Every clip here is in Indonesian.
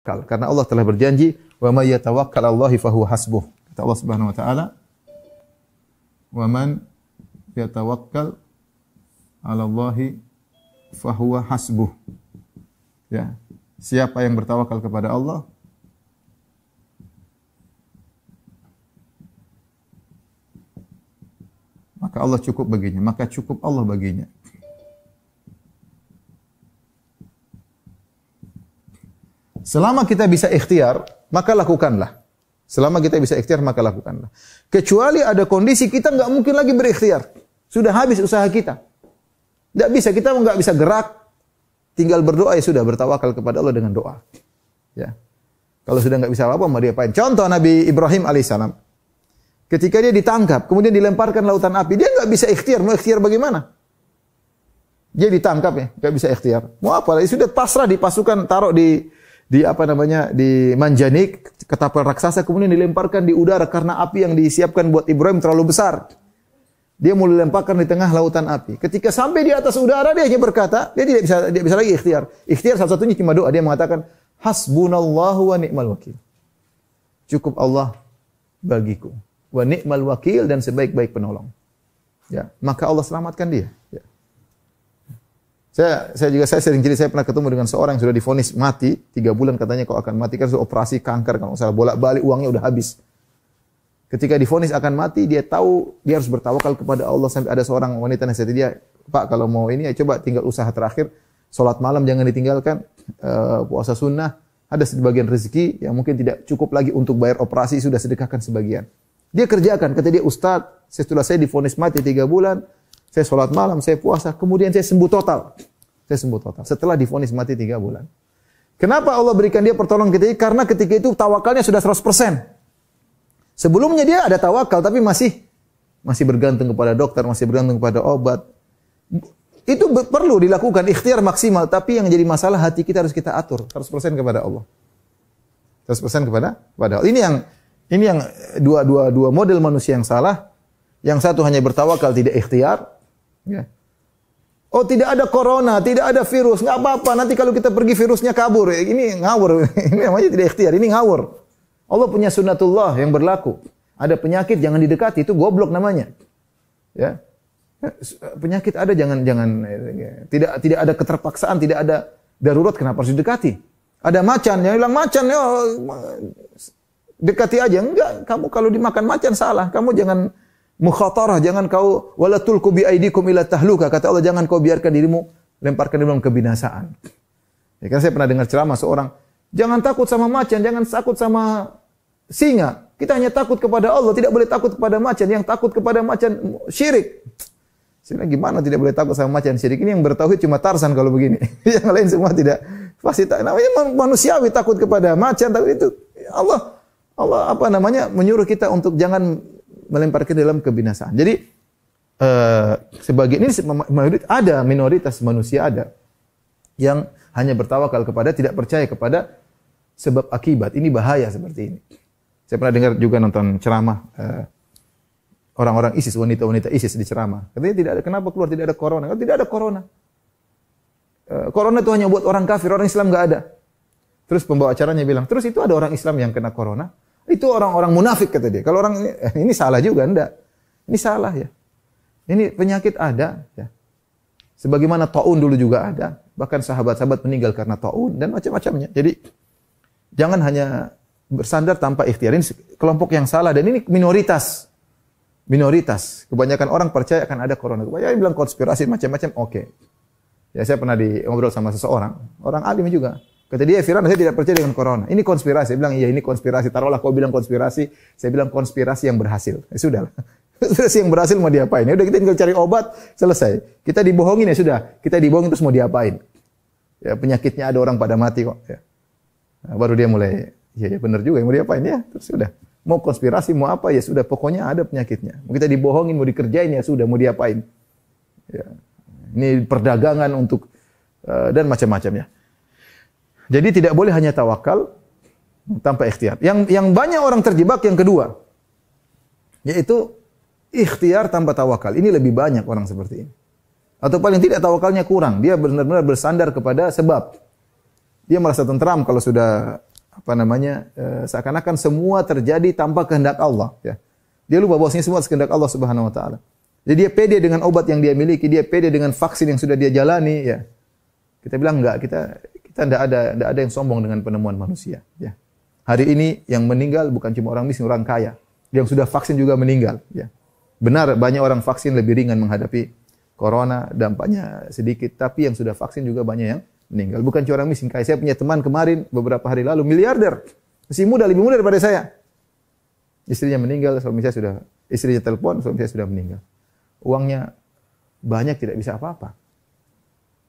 bertawakal. Karena Allah telah berjanji, "Wa may yatawakkal 'alallahi fahuwa hasbuh." Kata Allah Subhanahu wa taala, "Wa man yatawakkal 'alallahi fahuwa hasbuh." Ya, siapa yang bertawakal kepada Allah, maka Allah cukup baginya, maka cukup Allah baginya. Selama kita bisa ikhtiar, maka lakukanlah. Selama kita bisa ikhtiar, maka lakukanlah. Kecuali ada kondisi kita nggak mungkin lagi berikhtiar. Sudah habis usaha kita. Nggak bisa, kita nggak bisa gerak. Tinggal berdoa, ya sudah, bertawakal kepada Allah dengan doa. Ya. Kalau sudah nggak bisa apa-apa, mau diapain? Contoh Nabi Ibrahim alaihissalam. Ketika dia ditangkap, kemudian dilemparkan lautan api, dia nggak bisa ikhtiar. Mau ikhtiar bagaimana? Dia ditangkap ya, nggak bisa ikhtiar. Mau apa? Sudah pasrah di pasukan, taruh di Manjanik, ketapel raksasa, kemudian dilemparkan di udara karena api yang disiapkan buat Ibrahim terlalu besar. Dia mulai lemparkan di tengah lautan api. Ketika sampai di atas udara, dia hanya berkata, dia tidak bisa lagi ikhtiar. Ikhtiar satu-satunya cuma doa. Dia mengatakan, "Hasbunallahu wa ni'mal wakil." Cukup Allah bagiku. Wa ni'mal wakil, dan sebaik-baik penolong. Ya, maka Allah selamatkan dia. Ya. Saya sering cerita, saya pernah ketemu dengan seorang yang sudah divonis mati, 3 bulan katanya kau akan mati, kan sudah operasi kanker, kalau salah bolak-balik uangnya udah habis. Ketika divonis akan mati, dia tahu dia harus bertawakal kepada Allah. Sampai ada seorang wanita nasihati dia, "Pak, kalau mau ini ya coba tinggal usaha terakhir, salat malam jangan ditinggalkan, puasa sunnah, ada sebagian rezeki yang mungkin tidak cukup lagi untuk bayar operasi, sudah sedekahkan sebagian." Dia kerjakan, kata dia, "Ustaz, setelah saya divonis mati 3 bulan, saya salat malam, saya puasa, kemudian saya sembuh total." Saya sembuh total setelah divonis mati 3 bulan. Kenapa Allah berikan dia pertolongan ketika? Karena ketika itu tawakalnya sudah 100%. Sebelumnya dia ada tawakal tapi masih bergantung kepada dokter, masih bergantung kepada obat. Itu perlu dilakukan ikhtiar maksimal, tapi yang jadi masalah hati kita harus kita atur 100% kepada Allah. 100% kepada Allah. Ini yang dua model manusia yang salah. Yang satu hanya bertawakal tidak ikhtiar, ya. Oh, tidak ada corona, tidak ada virus, nggak apa-apa. Nanti kalau kita pergi virusnya kabur. Ini ngawur. Ini namanya tidak ikhtiar. Ini ngawur. Allah punya sunnatullah yang berlaku. Ada penyakit jangan didekati, itu goblok namanya. Ya. Penyakit ada jangan tidak ada keterpaksaan, tidak ada darurat, kenapa harus didekati? Ada macan, yang bilang macan, ya dekati aja. Enggak, kamu kalau dimakan macan salah. Kamu jangan mukhatarah, jangan kau wala tulqu bi aidikum ila tahluka, kata Allah, jangan kau biarkan dirimu lemparkan dalam kebinasaan. Ya kan saya pernah dengar ceramah seorang, jangan takut sama macan, jangan takut sama singa. Kita hanya takut kepada Allah, tidak boleh takut kepada macan. Yang takut kepada macan syirik. Saya bilang, gimana tidak boleh takut sama macan syirik? Ini yang bertauhid cuma Tarzan kalau begini. Yang lain semua tidak. Pasti namanya manusiawi takut kepada macan, tapi itu Allah menyuruh kita untuk jangan melemparkan dalam kebinasaan. Jadi sebagian ini minoritas manusia ada yang hanya bertawakal kepada, tidak percaya kepada sebab akibat. Ini bahaya seperti ini. Saya pernah dengar juga nonton ceramah orang-orang ISIS, wanita-wanita ISIS di ceramah. Katanya tidak ada, kenapa keluar tidak ada corona? Kalau tidak ada corona. Corona itu hanya buat orang kafir, orang Islam enggak ada. Terus pembawa acaranya bilang, terus itu ada orang Islam yang kena corona? Itu orang-orang munafik, kata dia. Kalau orang ini salah juga, enggak. Ini salah ya. Ini penyakit ada ya. Sebagaimana taun dulu juga ada. Bahkan sahabat-sahabat meninggal karena taun dan macam-macamnya. Jadi jangan hanya bersandar tanpa ikhtiar. Ini kelompok yang salah dan ini minoritas. Minoritas. Kebanyakan orang percaya akan ada corona. Kebanyakan bilang konspirasi macam-macam. Oke. Ya saya pernah ngobrol sama seseorang, orang alim juga. Kata dia, Firman, saya tidak percaya dengan corona. Ini konspirasi. Saya bilang, iya ini konspirasi. Taruhlah kau bilang konspirasi. Saya bilang konspirasi yang berhasil. Ya sudah. Konspirasi yang berhasil mau diapain? Ya udah kita tinggal cari obat, selesai. Kita dibohongin ya sudah. Kita dibohongin terus mau diapain? Ya penyakitnya ada orang pada mati kok. Ya. Nah, baru dia mulai, ya benar juga. Mau diapain ya? Terus sudah. Mau konspirasi, mau apa ya sudah. Pokoknya ada penyakitnya. Mau kita dibohongin, mau dikerjain ya sudah. Mau diapain? Ya. Ini perdagangan untuk dan macam-macamnya. Jadi tidak boleh hanya tawakal tanpa ikhtiar. Yang banyak orang terjebak yang kedua, yaitu ikhtiar tanpa tawakal. Ini lebih banyak orang seperti ini. Atau paling tidak tawakalnya kurang. Dia benar-benar bersandar kepada sebab. Dia merasa tentram kalau sudah seakan-akan semua terjadi tanpa kehendak Allah. Ya. Dia lupa bahwasanya semua kehendak Allah Subhanahu Wa Taala. Jadi dia pede dengan obat yang dia miliki, dia pede dengan vaksin yang sudah dia jalani. Ya. Kita bilang enggak, kita tidak ada yang sombong dengan penemuan manusia. Ya. Hari ini yang meninggal bukan cuma orang miskin, orang kaya. Yang sudah vaksin juga meninggal. Ya. Benar, banyak orang vaksin lebih ringan menghadapi corona, dampaknya sedikit. Tapi yang sudah vaksin juga banyak yang meninggal. Bukan cuma orang miskin kaya. Saya punya teman kemarin, beberapa hari lalu, miliarder. Masih muda, lebih muda daripada saya. Istrinya meninggal, istrinya telepon, suami saya sudah meninggal. Uangnya banyak, tidak bisa apa-apa.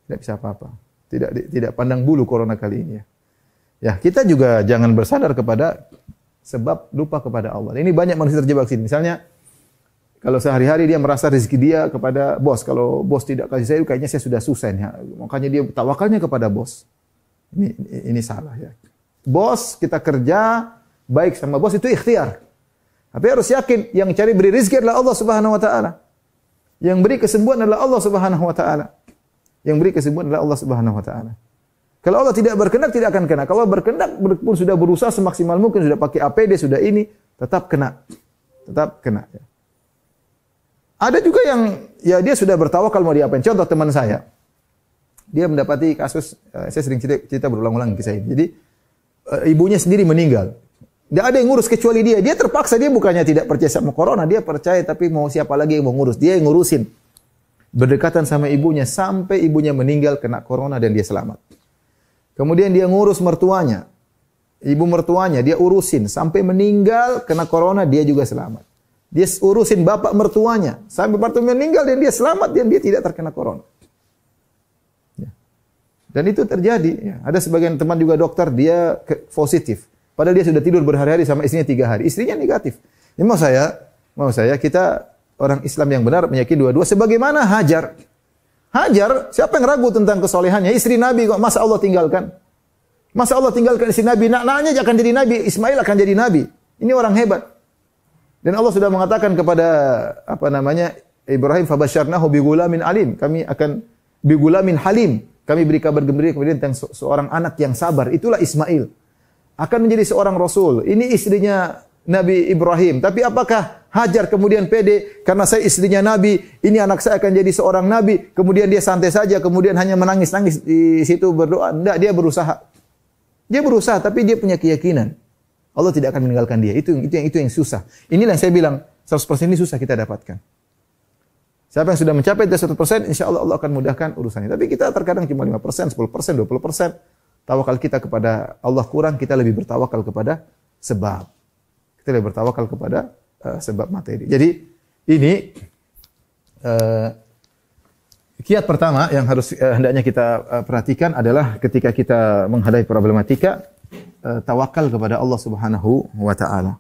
Tidak bisa apa-apa. Tidak pandang bulu corona kali ini. Ya, kita juga jangan bersandar kepada sebab lupa kepada Allah. Ini banyak manusia terjebak sini. Misalnya, kalau sehari-hari dia merasa rezeki dia kepada bos. Kalau bos tidak kasih saya, kayaknya saya sudah susah. Ya. Makanya dia tawakalnya kepada bos. Ini salah ya. Bos, kita kerja baik sama bos itu ikhtiar. Tapi harus yakin yang cari beri rezeki adalah Allah Subhanahu Wa Taala. Yang beri kesembuhan adalah Allah Subhanahu Wa Taala. Yang beri kesembuhan adalah Allah Subhanahu Wa Taala. Kalau Allah tidak berkehendak, tidak akan kena. Kalau berkehendak pun sudah berusaha semaksimal mungkin, sudah pakai APD, sudah ini, tetap kena. Tetap kena. Ya. Ada juga yang, ya dia sudah bertawakal mau diapain. Contoh teman saya. Dia mendapati kasus, saya sering cerita berulang-ulang kisah ini. Jadi, ibunya sendiri meninggal. Tidak ada yang ngurus kecuali dia. Dia terpaksa, dia bukannya tidak percaya sama corona. Dia percaya, tapi mau siapa lagi yang mau ngurus. Dia yang ngurusin. Berdekatan sama ibunya, sampai ibunya meninggal kena corona dan dia selamat. Kemudian dia ngurus mertuanya. Ibu mertuanya, dia urusin. Sampai meninggal kena corona, dia juga selamat. Dia urusin bapak mertuanya. Sampai mertuanya meninggal dan dia selamat dan dia tidak terkena corona. Ya. Dan itu terjadi. Ya. Ada sebagian teman juga dokter, dia positif. Padahal dia sudah tidur berhari-hari sama istrinya 3 hari. Istrinya negatif. Ini mau saya kita orang Islam yang benar meyakini dua-dua. Sebagaimana Hajar. Hajar, siapa yang ragu tentang kesolehannya? Istri Nabi kok, masa Allah tinggalkan? Masa Allah tinggalkan istri Nabi? Anaknya akan jadi Nabi. Ismail akan jadi Nabi. Ini orang hebat. Dan Allah sudah mengatakan kepada Ibrahim, fabasyarnahu bigulamin alim. Kami akan bigulamin halim. Kami beri kabar gembira kepada dia tentang seorang anak yang sabar. Itulah Ismail. Akan menjadi seorang rasul. Ini istrinya Nabi Ibrahim. Tapi apakah Hajar kemudian pede karena saya istrinya Nabi, ini anak saya akan jadi seorang Nabi, kemudian dia santai saja, kemudian hanya menangis-nangis di situ berdoa? Tidak, dia berusaha. Dia berusaha, tapi dia punya keyakinan. Allah tidak akan meninggalkan dia. Itu yang susah. Inilah yang saya bilang, 100% ini susah kita dapatkan. Siapa yang sudah mencapai 100%, insya Allah Allah akan mudahkan urusannya. Tapi kita terkadang cuma 5%, 10%, 20%. Tawakal kita kepada Allah kurang, kita lebih bertawakal kepada sebab. Kita lebih bertawakal kepada sebab materi. Jadi ini kiat pertama yang harus hendaknya kita perhatikan adalah ketika kita menghadapi problematika, tawakal kepada Allah Subhanahu wa taala.